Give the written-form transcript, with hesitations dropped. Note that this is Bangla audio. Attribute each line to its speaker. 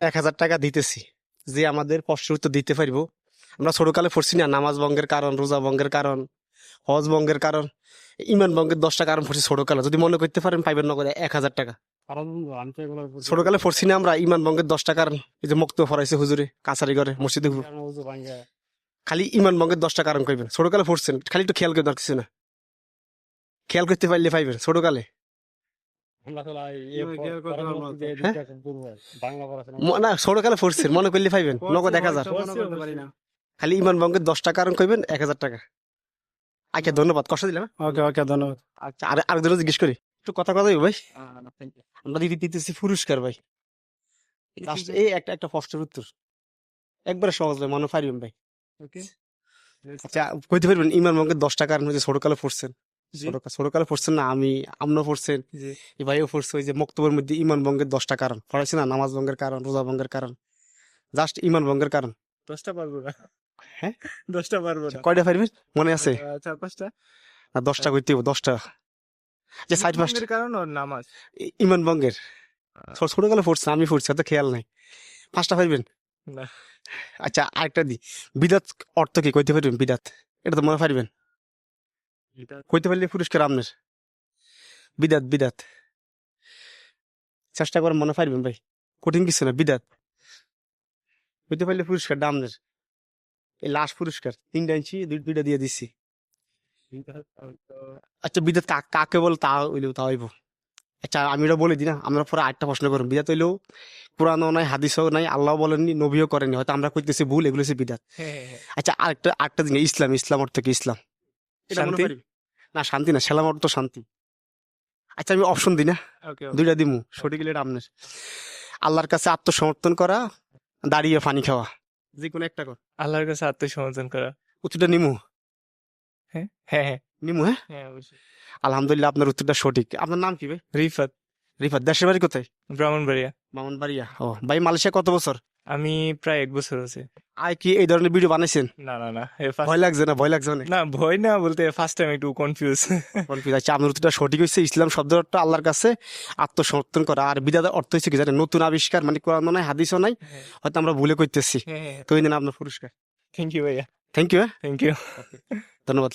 Speaker 1: 1000 টাকা দিতেছি, যে আমাদের প্রশ্নের উত্তর দিতে পারবো। আমরা ছোটকালে পড়ছি না, নামাজ ভঙ্গের কারণ, রোজা ভঙ্গের কারণ, হজ ভঙ্গের কারণ, ইমান ভঙ্গের 10টা কারণ পড়ছি ছোটকালে। যদি মনে করতে পারেন পাইবেন নগদে 1000 টাকা। ছোটকালে পড়ছি না আমরা ইমান ভঙ্গের 10টা কারণ, এই যে মুক্ত ফরাইছে হুজুরে কাছারি করে মসজিদে। খালি ইমান ভঙ্গের 10টা কারণ কইবেন, ছোটকালে পড়ছেন, খালি একটু খেয়াল করে দরকার কিছু না, খেয়াল করতে পারলে পাইবেন ছোটকালে। না ছোটকালে পড়ছেন, মনে করলে পাইবেন নগদ 1000। খালি ইমান ভঙ্গের 10টা কারণ কইবেন 1000 টাকা। আচ্ছা ধন্যবাদ, কষ্ট দিলাম।
Speaker 2: ওকে ওকে ধন্যবাদ।
Speaker 1: আচ্ছা আরেকজন জিজ্ঞেস করি, একটু কথা কথা ভাই। আমরা দিতেছি পুরস্কার ভাই। Last এই একটা একটা প্রশ্নের উত্তর একবারে সহজ ভাই, মনে পারিবেন ভাই। আচ্ছা কইতে পারবেন ইমান ভঙ্গের 10টা কারণ হচ্ছে ছোটকালে পড়ছেন? ছোটকালে পড়ছেন না, আপনিও পড়ছেন, এই ভাইও পড়ছে। ওই যে মক্তবের মধ্যে ইমান ভঙ্গের 10টা কারণ পড়াইছে না, নামাজ ভঙ্গের কারণ, রোজা ভঙ্গের কারণ, জাস্ট ইমান ভঙ্গের কারণ।
Speaker 2: 10টা পারবো না।
Speaker 1: হ্যাঁ
Speaker 2: 10টা পারবো না।
Speaker 1: কয়টা পারবেন মনে আছে?
Speaker 2: 4-5টা।
Speaker 1: না 10টা কইতে হবে, 10টা। যে সাইড মাস্ট
Speaker 2: এর কারণ ওর নামাজ।
Speaker 1: ইমান ভঙ্গের ছোটকালে পড়ছে, আমি পড়ছি, তো খেয়াল নাই। 5টা পারবেন
Speaker 2: না।
Speaker 1: আচ্ছা আরেকটা দি, বিদাত অর্থ কি কইতে পারবেন? বিদাত এটা তো মনে পারবেন, কইতে পারলে পুরস্কার আপনার। বিদাত বিদাত চেষ্টা করে মনে পারবেন ভাই, কঠিন কিছু না। বিদাত কইতে পারলে পুরস্কারটা আপনার। এই লাস্ট পুরস্কার 3টা ইঞ্চি দুইটা দিয়ে দিচ্ছি। আচ্ছা বিদাত কাকে বল তা হইলেও তা হইব। আচ্ছা আমি এটা বলে দিই না, আমরা পরে আরেকটা প্রশ্ন করুন। বিদাত হইলেও কোরআনও নাই, হাদিসও নাই, আল্লাহ বলেননি, নবীও করেনি, হয়তো আমরা কইতেছি ভুল, এগুলো হচ্ছে বিদাত। আচ্ছা আরেকটা দিন, ইসলাম অর্থ কি? ইসলাম এটা মনে
Speaker 2: শান্তি?
Speaker 1: পারবি না? শান্তি না, সালাম অর্থ শান্তি। আচ্ছা আমি অপশন দিই না, দুইটা দিমু, সঠিক হলে এটা আপনার। আল্লাহর কাছে আত্মসমর্পণ করা, দাঁড়িয়ে পানি খাওয়া, যে কোনো একটা কর।
Speaker 2: আল্লাহর কাছে আত্মসমর্পণ করা।
Speaker 1: উত্তরটা নিমু?
Speaker 2: হ্যাঁ হ্যাঁ হ্যাঁ
Speaker 1: নিমু হ্যাঁ।
Speaker 2: হ্যাঁ অবশ্যই।
Speaker 1: আলহামদুলিল্লাহ আপনার উত্তরটা সঠিক। আপনার নাম কি ভাই?
Speaker 2: রিফাত,
Speaker 1: রিফাত। দেশের বাড়ি কোথায়?
Speaker 2: ব্রাহ্মণবাড়িয়া।
Speaker 1: ব্রাহ্মণবাড়িয়া। ও ভাই, মালয়েশিয়া কত বছর?
Speaker 2: আমি প্রায় 1 বছর আছে।
Speaker 1: আয় কি এই ধরনের ভিডিও বানাইছেন?
Speaker 2: না না না
Speaker 1: ভয় লাগছে না? ভয় লাগছে অনেক?
Speaker 2: না ভয় না বলতে ফার্স্ট টাইম একটু কনফিউজ।
Speaker 1: কনফিউজ। আচ্ছা আপনার উত্তরটা সঠিক হয়েছে। ইসলাম শব্দটা আল্লাহর কাছে আত্মসমর্পণ করা, আর বিদাত অর্থ হচ্ছে কি জানেন? নতুন আবিষ্কার, মানে কোরআন নাই, হাদিসও নাই, হয়তো আমরা ভুলে করতেছি।
Speaker 2: হ্যাঁ
Speaker 1: তো এই দিন আপনার পুরস্কার।
Speaker 2: থ্যাংক ইউ ভাইয়া।
Speaker 1: Thank you.
Speaker 2: Thank you.
Speaker 1: ধন্যবাদ।